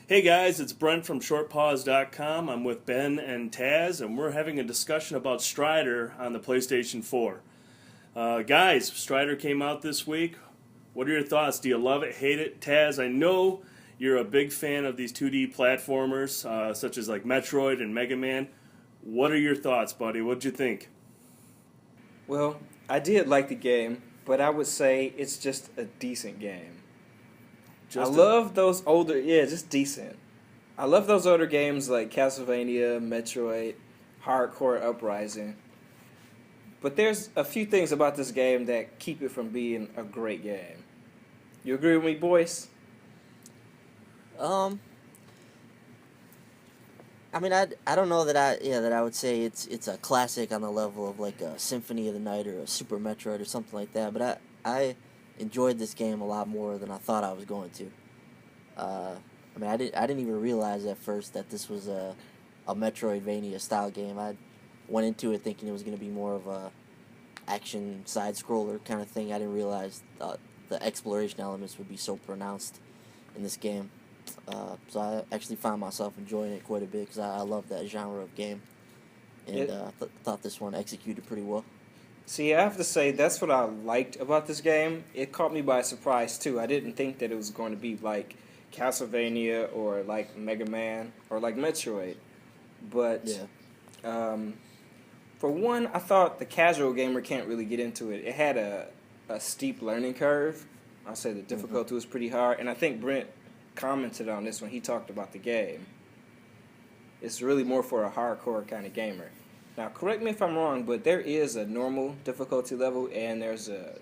Hey guys, it's Brent from ShortPause.com. I'm with Ben and Taz, and we're having a discussion about Strider on the PlayStation 4. Guys, Strider came out this week. What are your thoughts? Do you love it, hate it? Taz, I know you're a big fan of these 2D platformers, such as like Metroid and Mega Man. What are your thoughts, buddy? What'd you think? Well, I did like the game, but I would say it's just a decent game. I Just a, love those older, yeah, just decent. I love those older games like Castlevania, Metroid, Hardcore Uprising. But there's a few things about this game that keep it from being a great game. You agree with me, boys? Um, I don't know that I would say it's a classic on the level of like a Symphony of the Night or a Super Metroid or something like that. But I enjoyed this game a lot more than I thought I was going to. I didn't even realize at first that this was a Metroidvania style game. I went into it thinking it was going to be more of a action side scroller kind of thing. I didn't realize the exploration elements would be so pronounced in this game. So I actually found myself enjoying it quite a bit because I love that genre of game, and thought this one executed pretty well. See, I have to say that's what I liked about this game. It caught me by surprise too. I didn't think that it was going to be like Castlevania or like Mega Man or like Metroid. But Yeah, for one, I thought the casual gamer can't really get into it. It had a steep learning curve. I'll say the difficulty was pretty hard, and I think Brent commented on this when he talked about the game. It's really more for a hardcore kind of gamer. Now, correct me if I'm wrong, but there is a normal difficulty level and there's a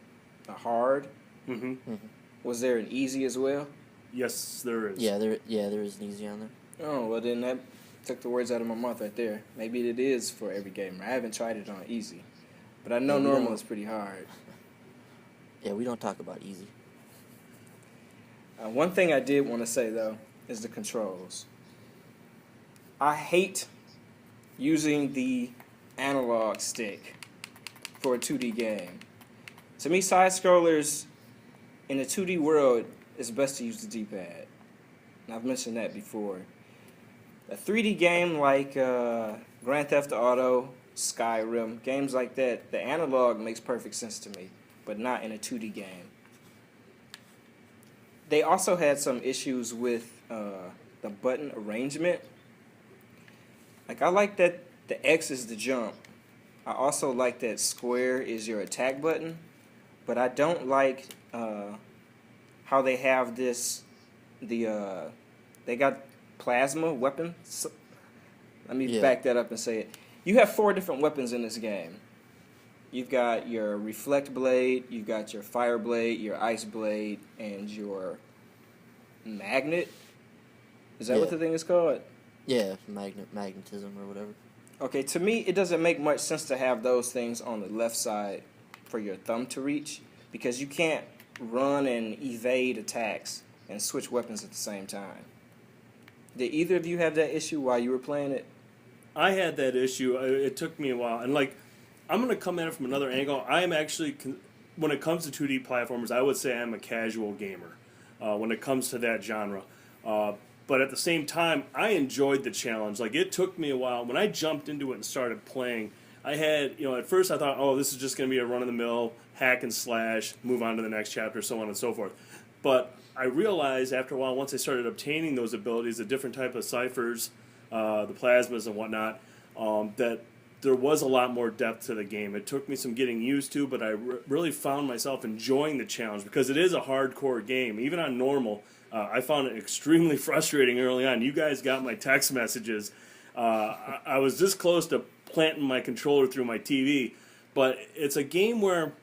hard. mm-hmm. Was there an easy as well? Yes, there is. there is an easy on there. Oh, well then that took the words out of my mouth right there. Maybe it is for every gamer. I haven't tried it on easy, but I know Yeah, we normal don't- is pretty hard. Yeah, we don't talk about easy. One thing I did want to say though is the controls. I hate using the analog stick for a 2D game. To me, side scrollers in a 2D world, it's best to use the D-pad. And I've mentioned that before. A 3D game like Grand Theft Auto, Skyrim, games like that, the analog makes perfect sense to me, but not in a 2D game. They also had some issues with the button arrangement. Like, I like that the X is the jump. I also like that square is your attack button, but I don't like how they have this. They got plasma weapons. Let me Yeah. back that up and say it. You have 4 different weapons in this game. You've got your reflect blade, you've got your fire blade, your ice blade, and your magnet. Is that what Yeah. the thing is called? Yeah, magnetism or whatever. Okay, to me, it doesn't make much sense to have those things on the left side for your thumb to reach because you can't run and evade attacks and switch weapons at the same time. Did either of you have that issue while you were playing it? I had that issue. It took me a while, and like, I'm gonna come at it from another angle. I am actually, when it comes to 2D platformers, I would say I'm a casual gamer when it comes to that genre. But at the same time, I enjoyed the challenge. Like, it took me a while. When I jumped into it and started playing, I had, at first I thought, oh, this is just going to be a run-of-the-mill, hack and slash, move on to the next chapter, so on and so forth. But I realized after a while, once I started obtaining those abilities, the different type of ciphers, the plasmas and whatnot, that there was a lot more depth to the game. It took me some getting used to, but I really found myself enjoying the challenge because it is a hardcore game. Even on normal, I found it extremely frustrating early on. You guys got my text messages. I was this close to planting my controller through my TV, but it's a game where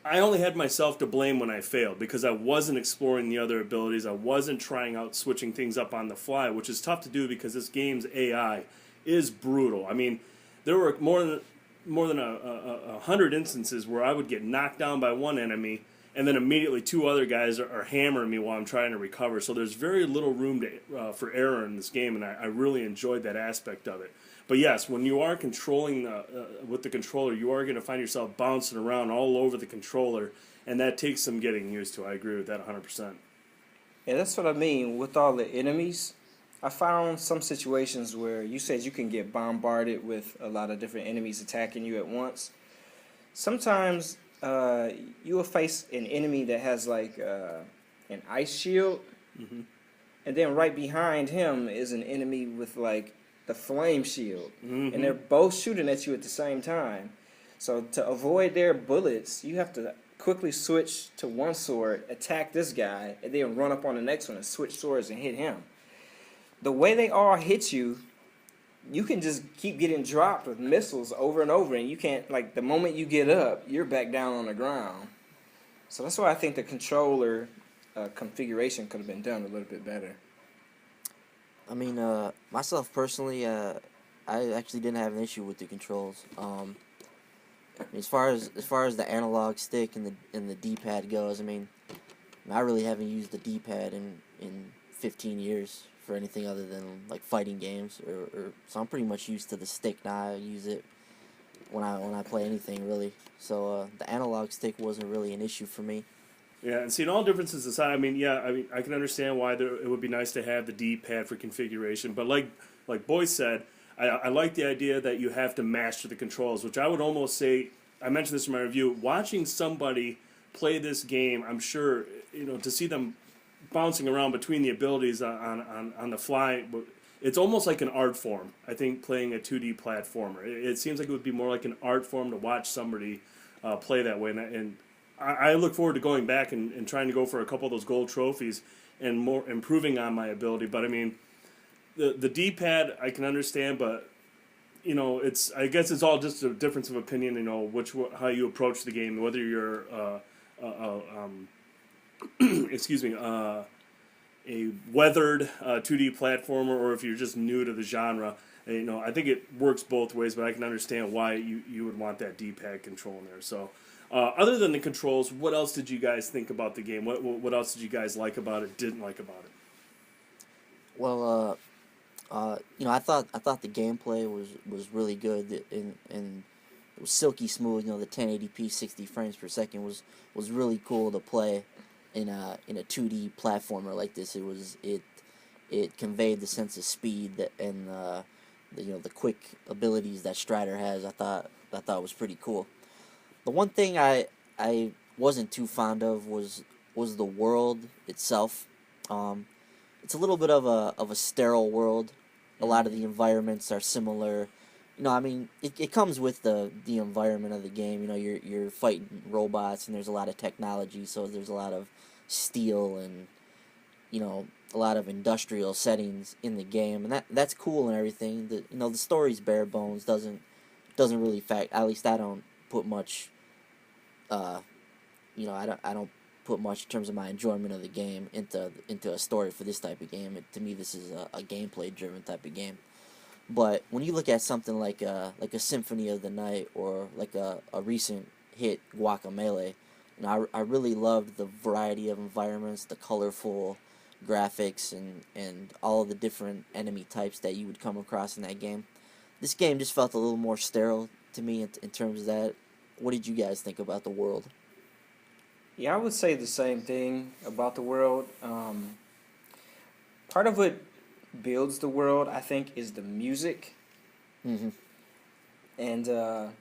I only had myself to blame when I failed because I wasn't exploring the other abilities. I wasn't trying out switching things up on the fly, which is tough to do because this game's AI is brutal. I mean, there were more than 100 instances where I would get knocked down by one enemy, and then immediately 2 other guys are hammering me while I'm trying to recover. So there's very little room for error in this game, and I really enjoyed that aspect of it. But yes, when you are controlling with the controller, you are going to find yourself bouncing around all over the controller, and that takes some getting used to. I agree with that 100%. Yeah, that's what I mean with all the enemies. I found some situations where you said you can get bombarded with a lot of different enemies attacking you at once. Sometimes you will face an enemy that has like an ice shield, Hmm. and then right behind him is an enemy with like the flame shield, and Hmm. they're both shooting at you at the same time. So to avoid their bullets, you have to quickly switch to one sword, attack this guy, and then run up on the next one and switch swords and hit him. The way they all hit you, you can just keep getting dropped with missiles over and over, and you can't, like, the moment you get up, you're back down on the ground. So that's why I think the controller configuration could have been done a little bit better. I mean, myself personally, I actually didn't have an issue with the controls. As far as the analog stick and the D pad goes, I mean, I really haven't used the D pad in 15 years for anything other than like fighting games, or so I'm pretty much used to the stick now. I use it when I play anything really. So the analog stick wasn't really an issue for me. Yeah, and seeing all differences aside, I mean, yeah, I mean, I can understand why it would be nice to have the D-pad for configuration, but like Boy said, I like the idea that you have to master the controls, which I would almost say, I mentioned this in my review, watching somebody play this game, I'm sure, to see them bouncing around between the abilities on the fly, it's almost like an art form, I think, playing a 2D platformer. It seems like it would be more like an art form to watch somebody play that way, and I look forward to going back and trying to go for a couple of those gold trophies and more improving on my ability. But I mean, the D pad I can understand, but I guess it's all just a difference of opinion. How you approach the game, whether you're excuse me, a weathered 2D platformer, or if you're just new to the genre. I think it works both ways, but I can understand why you would want that D-pad control in there. So, other than the controls, what else did you guys think about the game? What else did you guys like about it? Didn't like about it? Well, I thought the gameplay was really good, and it was silky smooth. The 1080p 60 frames per second was really cool to play in a 2D platformer like this. It conveyed the sense of speed and the quick abilities that Strider has. I thought was pretty cool. The one thing I wasn't too fond of was the world itself. It's a little bit of a sterile world. A lot of the environments are similar. I mean, it comes with the environment of the game. You're fighting robots, and there's a lot of technology, so there's a lot of steel and a lot of industrial settings in the game, and that's cool and everything. The story's bare bones, doesn't really at least I don't put much I don't put much in terms of my enjoyment of the game into a story for this type of game. To me, this is a gameplay driven type of game. But when you look at something like a Symphony of the Night, or like a recent hit, Guacamelee, I really loved the variety of environments, the colorful graphics, and all of the different enemy types that you would come across in that game. This game just felt a little more sterile to me in terms of that. What did you guys think about the world? Yeah, I would say the same thing about the world. Part of what builds the world, I think, is the music. Mm-hmm. And a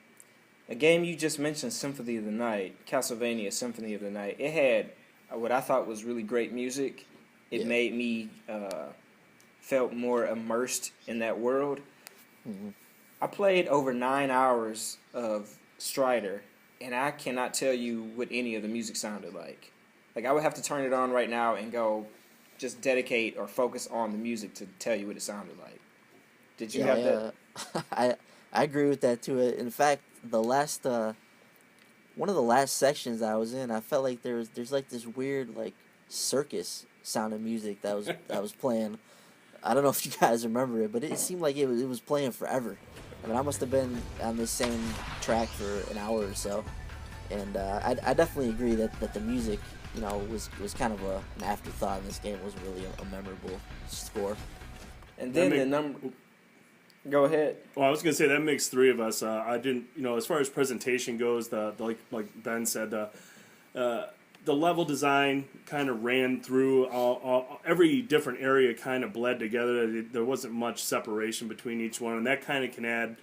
game you just mentioned, Symphony of the Night, Castlevania Symphony of the Night, it had what I thought was really great music. It Yeah. made me felt more immersed in that world. Mm-hmm. I played over 9 hours of Strider, and I cannot tell you what any of the music sounded like. Like, I would have to turn it on right now and go just dedicate or focus on the music to tell you what it sounded like. Did you Yeah, have that? I agree with that too. In fact, the last one of the last sections I was in, I felt like there's like this weird like circus sound of music that was playing. I don't know if you guys remember it, but it seemed like it was playing forever. I mean, I must have been on this same track for an hour or so, and I definitely agree that the music was kind of an afterthought in this game. It wasn't really a memorable score. And then the number. Go ahead. Well, I was gonna say that makes three of us. I didn't, as far as presentation goes, the like Ben said, the level design kind of ran through every different area, kind of bled together. There wasn't much separation between each one, and that kind of can add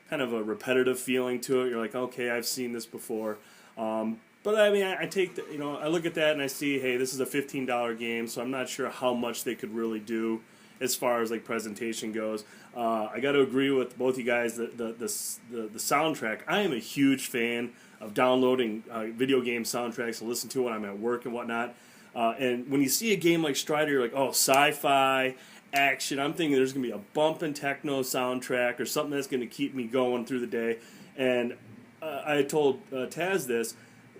kind of a repetitive feeling to it. You're like, okay, I've seen this before. But I mean, I take I look at that and I see, hey, this is a $15 game, so I'm not sure how much they could really do as far as like presentation goes. I got to agree with both you guys that the soundtrack. I am a huge fan of downloading video game soundtracks to listen to when I'm at work and whatnot. And when you see a game like Strider, you're like, oh, sci-fi, action. I'm thinking there's going to be a bumpin' techno soundtrack or something that's going to keep me going through the day. And I told Taz this.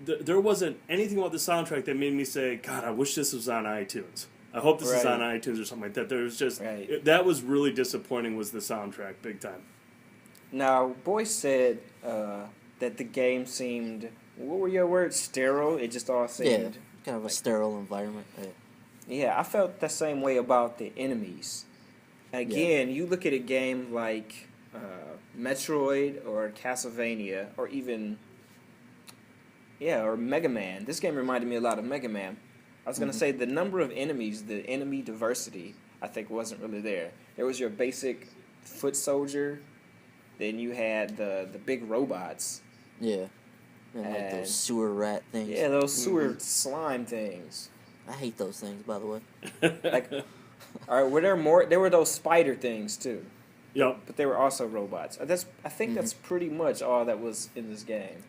There wasn't anything about the soundtrack that made me say, God, I wish this was on iTunes. I hope this is on iTunes or something like that. There was just that was really disappointing. Was the soundtrack big time? Now, Boyce said that the game seemed, what were your words? Sterile. It just all seemed kind of a sterile environment. Yeah, I felt the same way about the enemies. Again, you look at a game like Metroid or Castlevania or even or Mega Man. This game reminded me a lot of Mega Man. I was going to say the number of enemies, the enemy diversity, I think wasn't really there. There was your basic foot soldier, then you had the big robots. Yeah. And like those sewer rat things. Yeah, those sewer slime things. I hate those things, by the way. All right, were there more? There were those spider things too. Yep. But they were also robots. I think that's pretty much all that was in this game.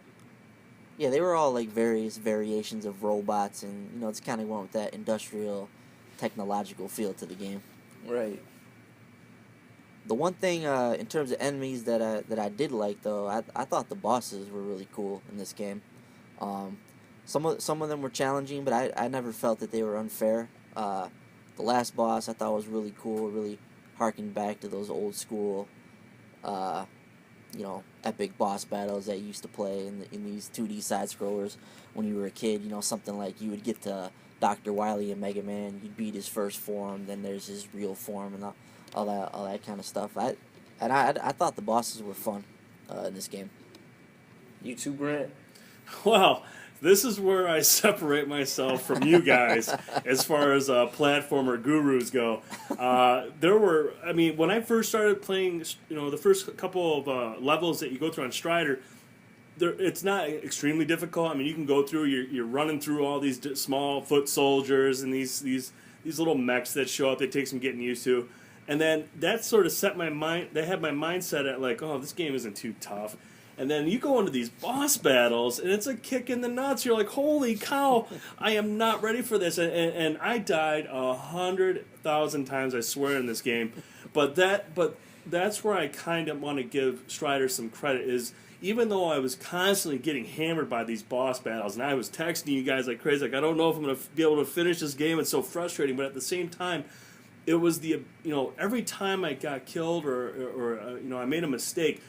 Yeah, they were all like various variations of robots, and it's kind of went with that industrial, technological feel to the game. Right. The one thing in terms of enemies that I did like though, I thought the bosses were really cool in this game. Some of them were challenging, but I never felt that they were unfair. The last boss I thought was really cool, really harkened back to those old school, epic boss battles that you used to play in these 2D side scrollers when you were a kid. Something like you would get to Dr. Wily in Mega Man, you'd beat his first form, then there's his real form and all that kind of stuff. I thought the bosses were fun in this game. You too, Brent? Well, this is where I separate myself from you guys as far as platformer gurus go. When I first started playing, the first couple of levels that you go through on Strider, it's not extremely difficult. I mean, you can go through, you're running through all these small foot soldiers and these little mechs that show up. They take some getting used to. And then that sort of set my mind, they had my mindset at like, oh, this game isn't too tough. And then you go into these boss battles, and it's a kick in the nuts. You're like, holy cow, I am not ready for this. And I died 100,000 times, I swear, in this game. But that's where I kind of want to give Strider some credit, is even though I was constantly getting hammered by these boss battles, and I was texting you guys like crazy, like, I don't know if I'm going to be able to finish this game. It's so frustrating. But at the same time, it was every time I got killed or I made a mistake,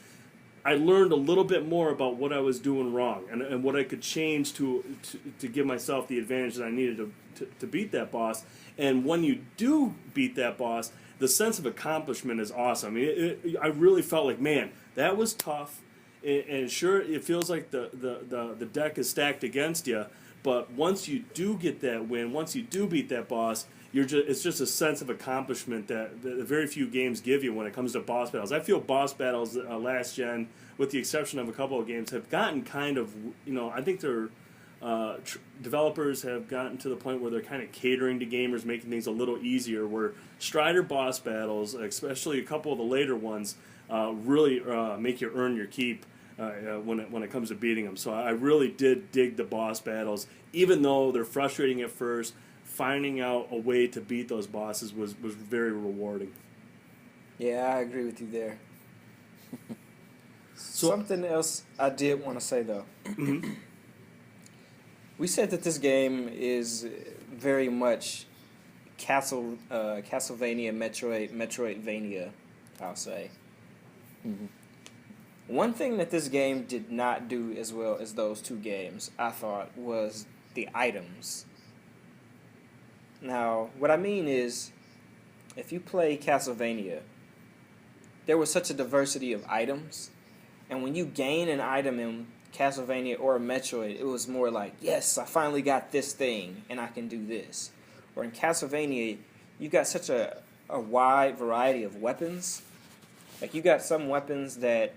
I learned a little bit more about what I was doing wrong and what I could change to give myself the advantage that I needed to beat that boss. And when you do beat that boss, the sense of accomplishment is awesome. I mean, I really felt like, man, that was tough. And sure, it feels like the deck is stacked against you. But once you do get that win, once you do beat that boss, it's just a sense of accomplishment that very few games give you when it comes to boss battles. I feel boss battles last gen, with the exception of a couple of games, have gotten kind of, I think their developers have gotten to the point where they're kind of catering to gamers, making things a little easier, where Strider boss battles, especially a couple of the later ones, really make you earn your keep when it comes to beating them. So I really did dig the boss battles, even though they're frustrating at first. Finding out a way to beat those bosses was very rewarding. Yeah, I agree with you there. Something else I did want to say, though. Mm-hmm. We said that this game is very much Castlevania, Metroidvania, I'll say. Mm-hmm. One thing that this game did not do as well as those two games, I thought, was the items. Now, what I mean is, if you play Castlevania, there was such a diversity of items, and when you gain an item Castlevania or Metroid, it was more like, yes, I finally got this thing, and I can do this. Or in Castlevania, you got such a wide variety of weapons. Like, you got some weapons that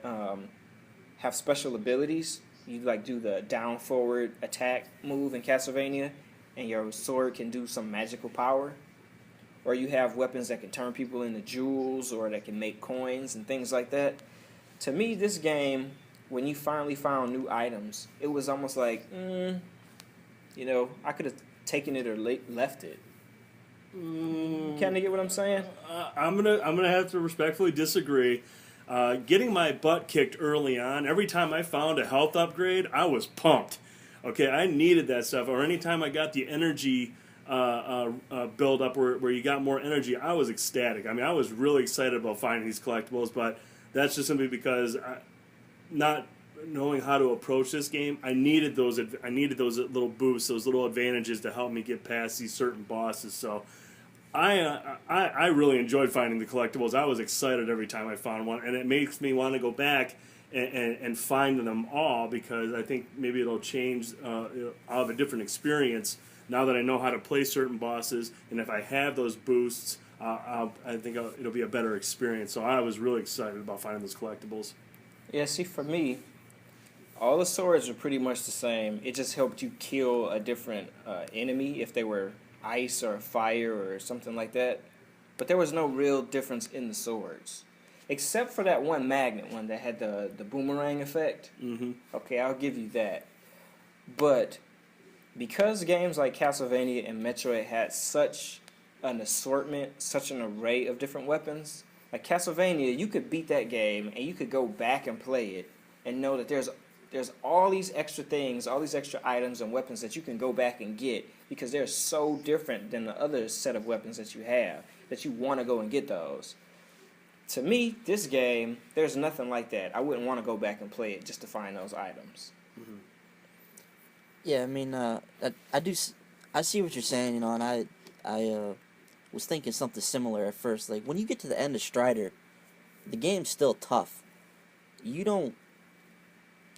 have special abilities. You, like, do the down-forward attack move in Castlevania, and your sword can do some magical power. Or you have weapons that can turn people into jewels, or that can make coins and things like that. To me, this game, when you finally found new items, it was almost like, I could have taken it or left it. Kind of get what I'm saying? I'm gonna have to respectfully disagree. Getting my butt kicked early on, every time I found a health upgrade, I was pumped. Okay, I needed that stuff. Or anytime I got the energy build up where you got more energy, I was ecstatic. I mean, I was really excited about finding these collectibles, but that's just simply because not knowing how to approach this game, I needed those little boosts, those little advantages to help me get past these certain bosses. So I really enjoyed finding the collectibles. I was excited every time I found one, and it makes me want to go back and find them all, because I think maybe it'll change. I'll have a different experience now that I know how to play certain bosses, and if I have those boosts, I think it'll be a better experience. So I was really excited about finding those collectibles. Yeah, see, for me, all the swords are pretty much the same. It just helped you kill a different enemy if they were ice or fire or something like that. But there was no real difference in the swords. Except for that one magnet one that had the boomerang effect. Mm-hmm. Okay, I'll give you that. But because games like Castlevania and Metroid had such an assortment, such an array of different weapons, like Castlevania, you could beat that game and you could go back and play it and know that there's all these extra things, all these extra items and weapons that you can go back and get, because they're so different than the other set of weapons that you have, that you want to go and get those. To me, this game, there's nothing like that. I wouldn't want to go back and play it just to find those items. Mm-hmm. Yeah, I mean, I see what you're saying, and I was thinking something similar at first. Like, when you get to the end of Strider, the game's still tough. You don't,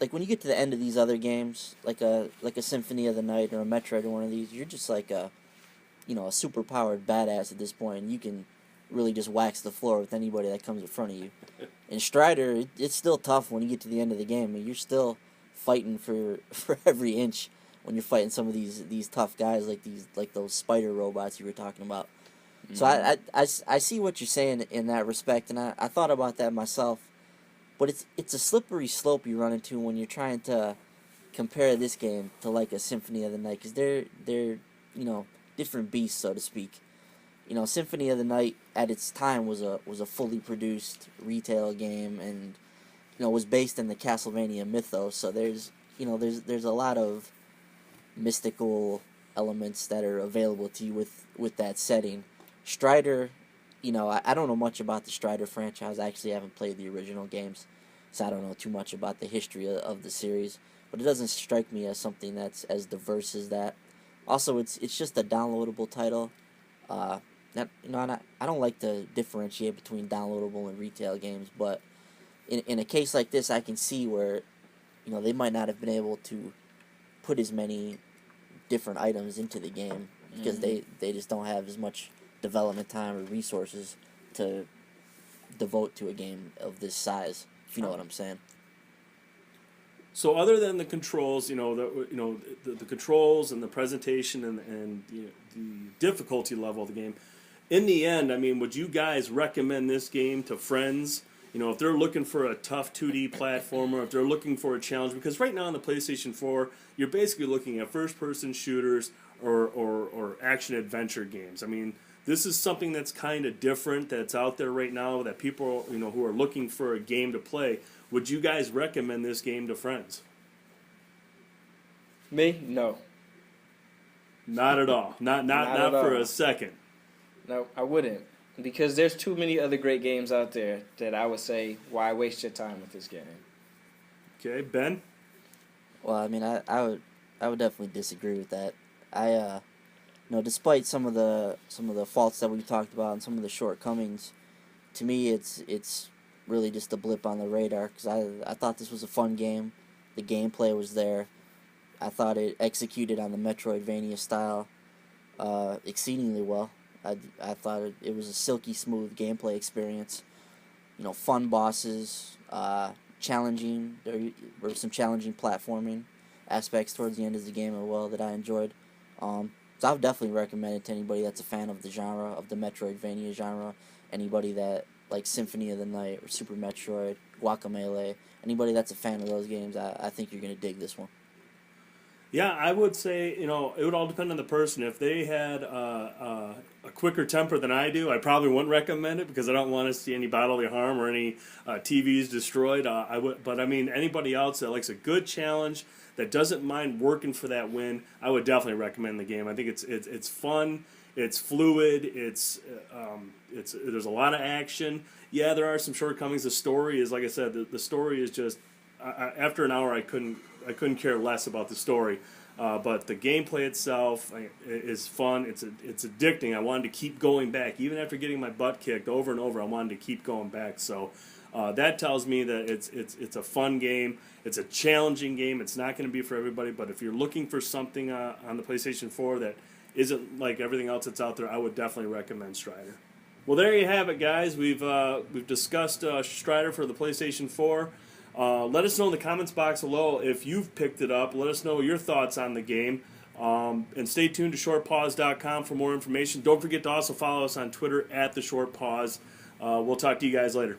like, when you get to the end of these other games, like a Symphony of the Night or a Metroid or one of these, you're just like a super powered badass at this point, and you can really just wax the floor with anybody that comes in front of you. In Strider, it's still tough when you get to the end of the game. I mean, you're still fighting for every inch when you're fighting some of these tough guys, like those spider robots you were talking about. Mm-hmm. So I see what you're saying in that respect, and I thought about that myself. But it's a slippery slope you run into when you're trying to compare this game to like a Symphony of the Night, because they're different beasts, so to speak. Symphony of the Night at its time was a fully produced retail game, and was based in the Castlevania mythos. So there's a lot of mystical elements that are available to you with that setting. Strider, I don't know much about the Strider franchise. I actually haven't played the original games, so I don't know too much about the history of the series. But it doesn't strike me as something that's as diverse as that. Also, it's just a downloadable title. I don't like to differentiate between downloadable and retail games, but in a case like this, I can see where they might not have been able to put as many different items into the game because they just don't have as much development time or resources to devote to a game of this size, if you know what I'm saying. So other than the controls, the controls and the presentation and the difficulty level of the game, in the end, I mean, would you guys recommend this game to friends? If they're looking for a tough 2D platformer, if they're looking for a challenge, because right now on the PlayStation 4, you're basically looking at first-person shooters or action-adventure games. I mean, this is something that's kind of different that's out there right now that people, who are looking for a game to play. Would you guys recommend this game to friends? Me? No. Not at all. Not for a second. No, I wouldn't. Because there's too many other great games out there that I would say, why waste your time with this game? Okay, Ben? Well, I mean, I would definitely disagree with that. Despite some of the faults that we've talked about and some of the shortcomings, to me it's really just a blip on the radar, because I thought this was a fun game. The gameplay was there. I thought it executed on the Metroidvania style exceedingly well. I thought it was a silky smooth gameplay experience. You know, fun bosses, challenging. There were some challenging platforming aspects towards the end of the game as well that I enjoyed. So I would definitely recommend it to anybody that's a fan of the genre, of the Metroidvania genre. Anybody that likes Symphony of the Night or Super Metroid, Guacamelee. Anybody that's a fan of those games, I think you're going to dig this one. Yeah, I would say, you know, it would all depend on the person. If they had a quicker temper than I do, I probably wouldn't recommend it because I don't want to see any bodily harm or any TVs destroyed. But I mean, anybody else that likes a good challenge, that doesn't mind working for that win, I would definitely recommend the game. I think it's fun, it's fluid, it's there's a lot of action. Yeah, there are some shortcomings. The story is, like I said, the story is just after an hour I couldn't care less about the story. But the gameplay itself is fun. It's addicting. I wanted to keep going back. Even after getting my butt kicked over and over, I wanted to keep going back. So that tells me that it's a fun game. It's a challenging game. It's not going to be for everybody. But if you're looking for something on the PlayStation 4 that isn't like everything else that's out there, I would definitely recommend Strider. Well, there you have it, guys. We've discussed Strider for the PlayStation 4. Let us know in the comments box below if you've picked it up. Let us know your thoughts on the game. And stay tuned to shortpause.com for more information. Don't forget to also follow us on Twitter @TheShortPause. We'll talk to you guys later.